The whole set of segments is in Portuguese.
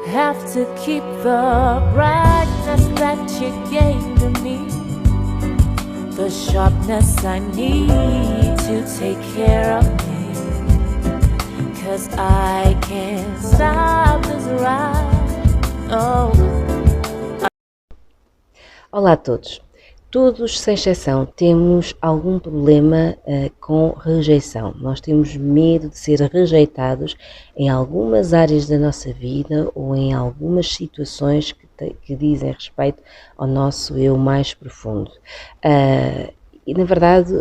have to keep the brightness that you gave to me, the sharpness I need to take care of me, 'cause I can't stop this ride. Oh. Olá a todos. Todos, sem exceção, temos algum problema com rejeição. Nós temos medo de ser rejeitados em algumas áreas da nossa vida ou em algumas situações que dizem respeito ao nosso eu mais profundo. E, na verdade,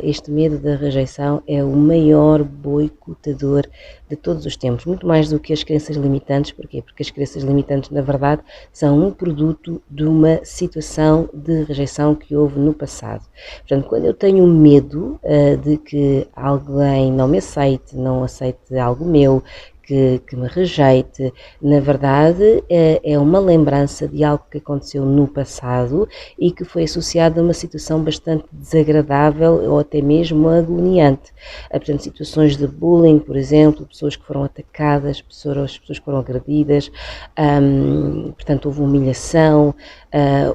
este medo da rejeição é o maior boicotador de todos os tempos, muito mais do que as crenças limitantes. Porquê? Porque as crenças limitantes, na verdade, são um produto de uma situação de rejeição que houve no passado. Portanto, quando eu tenho medo de que alguém não me aceite, não aceite algo meu, que me rejeite, na verdade é uma lembrança de algo que aconteceu no passado e que foi associado a uma situação bastante desagradável ou até mesmo agoniante. Portanto, situações de bullying, por exemplo, pessoas que foram atacadas, pessoas que foram agredidas, portanto houve humilhação,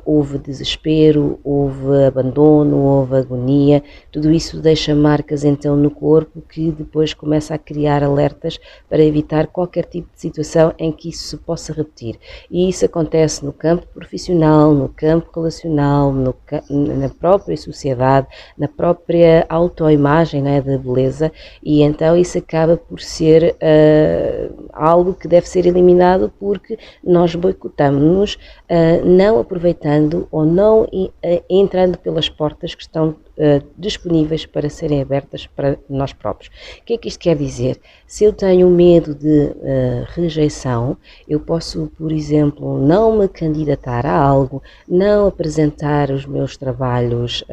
houve desespero, houve abandono, houve agonia. Tudo isso deixa marcas então no corpo que depois começa a criar alertas para evitar qualquer tipo de situação em que isso se possa repetir. E isso acontece no campo profissional, no campo relacional, na própria sociedade, na própria autoimagem, não é, da beleza, e então isso acaba por ser algo que deve ser eliminado porque nós boicotamos-nos, não aproveitando ou não entrando pelas portas que estão disponíveis para serem abertas para nós próprios. O que é que isto quer dizer? Se eu tenho medo de rejeição, eu posso, por exemplo, não me candidatar a algo, não apresentar os meus trabalhos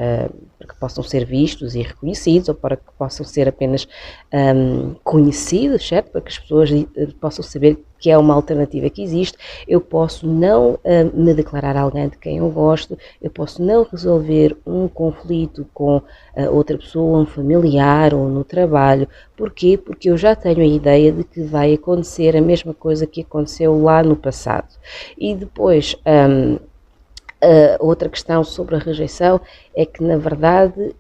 para que possam ser vistos e reconhecidos, ou para que possam ser apenas conhecidos, certo? Para que as pessoas possam saber que é uma alternativa que existe. Eu posso não me declarar a alguém de quem eu gosto, eu posso não resolver um conflito com outra pessoa, um familiar ou no trabalho. Porquê? Porque eu já tenho a ideia de que vai acontecer a mesma coisa que aconteceu lá no passado. E depois, outra questão sobre a rejeição é que, na verdade,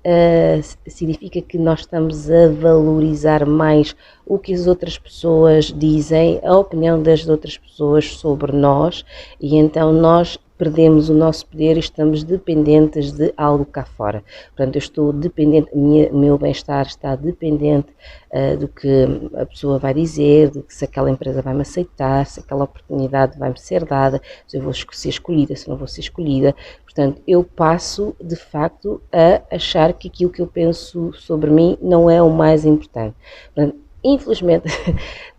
significa que nós estamos a valorizar mais o que as outras pessoas dizem, a opinião das outras pessoas sobre nós, e então nós perdemos o nosso poder e estamos dependentes de algo cá fora. Portanto, eu estou dependente, o meu bem-estar está dependente do que a pessoa vai dizer, de que se aquela empresa vai me aceitar, se aquela oportunidade vai me ser dada, se eu vou ser escolhida, se não vou ser escolhida. Portanto, eu passo, de facto, a achar que aquilo que eu penso sobre mim não é o mais importante. Portanto, infelizmente,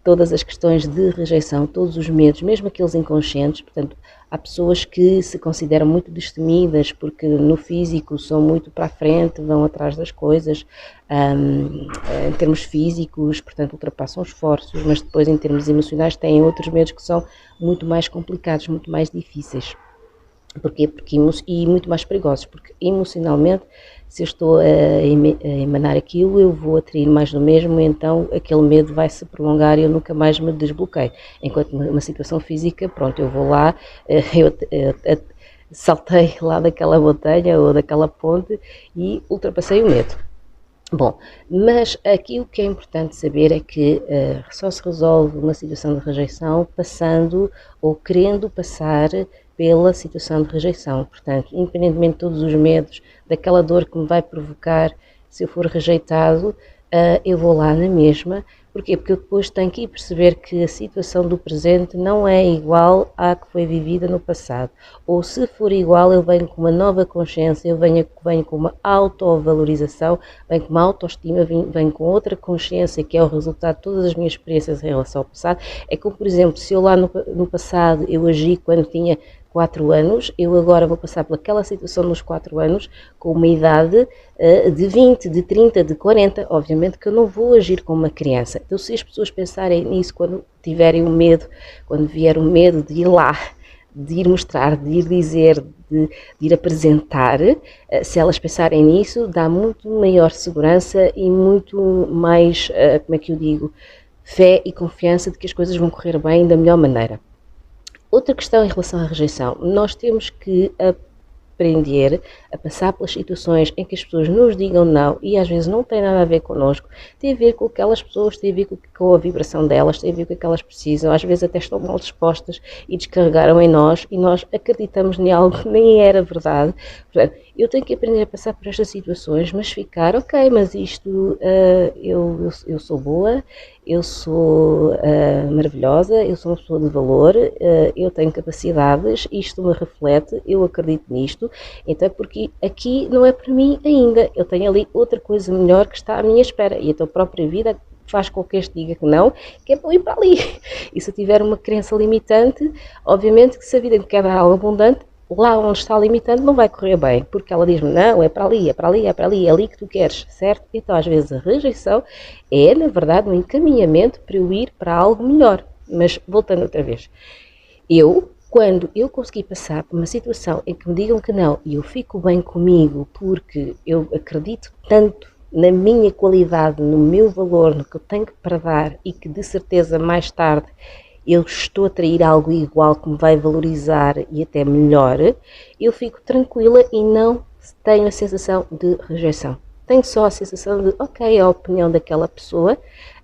todas as questões de rejeição, todos os medos, mesmo aqueles inconscientes, portanto, há pessoas que se consideram muito destemidas porque no físico são muito para a frente, vão atrás das coisas, em termos físicos, portanto, ultrapassam esforços, mas depois em termos emocionais têm outros medos que são muito mais complicados, muito mais difíceis. Porquê? E muito mais perigosos, porque emocionalmente, se eu estou a emanar aquilo, eu vou atrair mais do mesmo, então aquele medo vai se prolongar e eu nunca mais me desbloqueio. Enquanto uma situação física, pronto, eu vou lá, eu saltei lá daquela montanha ou daquela ponte e ultrapassei o medo. Bom, mas aqui o que é importante saber é que só se resolve uma situação de rejeição passando ou querendo passar pela situação de rejeição. Portanto, independentemente de todos os medos, daquela dor que me vai provocar se eu for rejeitado, eu vou lá na mesma. Porquê? Porque eu depois tenho que perceber que a situação do presente não é igual à que foi vivida no passado. Ou se for igual, eu venho com uma nova consciência, eu venho com uma autovalorização, venho com uma autoestima, venho com outra consciência que é o resultado de todas as minhas experiências em relação ao passado. É como, por exemplo, se eu lá no passado eu agi quando tinha 4 anos, eu agora vou passar pelaquela situação nos 4 anos com uma idade de 20, de 30, de 40, obviamente que eu não vou agir como uma criança. Então, se as pessoas pensarem nisso quando tiverem o medo, quando vier o medo de ir lá, de ir mostrar, de ir dizer, de ir apresentar, se elas pensarem nisso, dá muito maior segurança e muito mais, como é que eu digo, fé e confiança de que as coisas vão correr bem da melhor maneira. Outra questão em relação à rejeição, nós temos que aprender a passar pelas situações em que as pessoas nos digam não e às vezes não tem nada a ver connosco, tem a ver com aquelas pessoas, tem a ver com a vibração delas, tem a ver com o que elas precisam, às vezes até estão mal dispostas e descarregaram em nós e nós acreditamos em algo que nem era verdade. Portanto, eu tenho que aprender a passar por estas situações, mas ficar, ok, mas isto, eu sou boa, eu sou maravilhosa, eu sou uma pessoa de valor, eu tenho capacidades, isto me reflete, eu acredito nisto, então porque aqui não é para mim ainda, eu tenho ali outra coisa melhor que está à minha espera e a tua própria vida faz com que este diga que não, que é para eu ir para ali. E se eu tiver uma crença limitante, obviamente que se a vida me quer dar algo abundante, lá onde está limitante não vai correr bem, porque ela diz-me, não, é para ali, é para ali, é para ali, é ali que tu queres, certo? Então às vezes a rejeição é, na verdade, um encaminhamento para eu ir para algo melhor. Mas voltando outra vez, quando eu conseguir passar por uma situação em que me digam que não e eu fico bem comigo porque eu acredito tanto na minha qualidade, no meu valor, no que eu tenho para dar e que de certeza mais tarde eu estou a atrair algo igual que me vai valorizar e até melhor, eu fico tranquila e não tenho a sensação de rejeição. Tenho só a sensação de, ok, a opinião daquela pessoa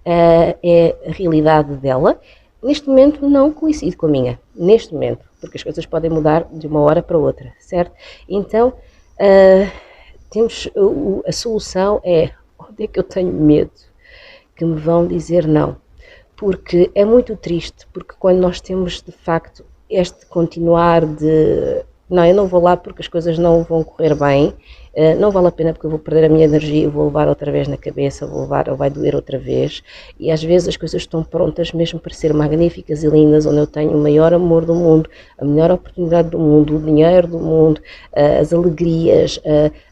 é a realidade dela. Neste momento não coincide com a minha, neste momento, porque as coisas podem mudar de uma hora para outra, certo? Então, a solução é, onde é que eu tenho medo que me vão dizer não? Porque é muito triste, porque quando nós temos de facto este continuar de não, eu não vou lá porque as coisas não vão correr bem, não vale a pena porque eu vou perder a minha energia, vou levar outra vez na cabeça, ou vai doer outra vez, e às vezes as coisas estão prontas mesmo para ser magníficas e lindas, onde eu tenho o maior amor do mundo, a melhor oportunidade do mundo, o dinheiro do mundo, as alegrias,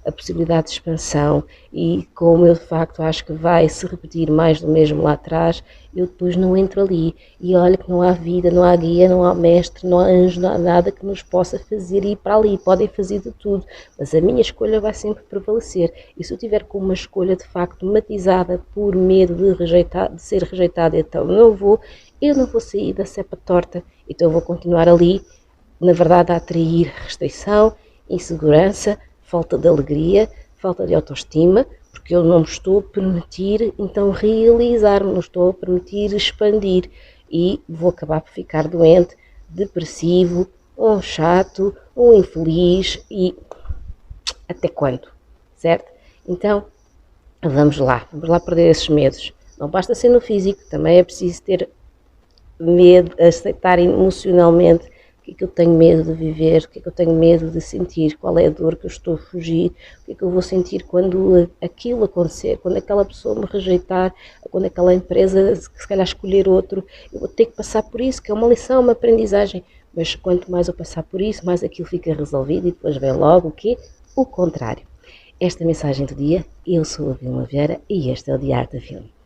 a possibilidade de expansão, e como eu de facto acho que vai se repetir mais do mesmo lá atrás, eu depois não entro ali, e olha que não há vida, não há guia, não há mestre, não há anjo, não há nada que nos possa fazer ir para ali, podem fazer de tudo, mas a minha escolha vai sempre prevalecer, e se eu tiver com uma escolha de facto matizada por medo de ser rejeitada, então eu não vou sair da cepa torta, então eu vou continuar ali, na verdade a atrair restrição, insegurança, falta de alegria, falta de autoestima, porque eu não me estou a permitir então realizar-me, não estou a permitir expandir e vou acabar por ficar doente, depressivo, um chato, um infeliz e até quando, certo? Então vamos lá perder esses medos. Não basta ser no físico, também é preciso ter medo, aceitar emocionalmente o que é que eu tenho medo de viver, o que é que eu tenho medo de sentir, qual é a dor que eu estou a fugir, o que é que eu vou sentir quando aquilo acontecer, quando aquela pessoa me rejeitar, quando aquela empresa se calhar escolher outro, eu vou ter que passar por isso, que é uma lição, uma aprendizagem, mas quanto mais eu passar por isso, mais aquilo fica resolvido e depois vem logo o quê? O contrário. Esta é a mensagem do dia, eu sou a Vilma Vieira e este é o Diário da Vilma.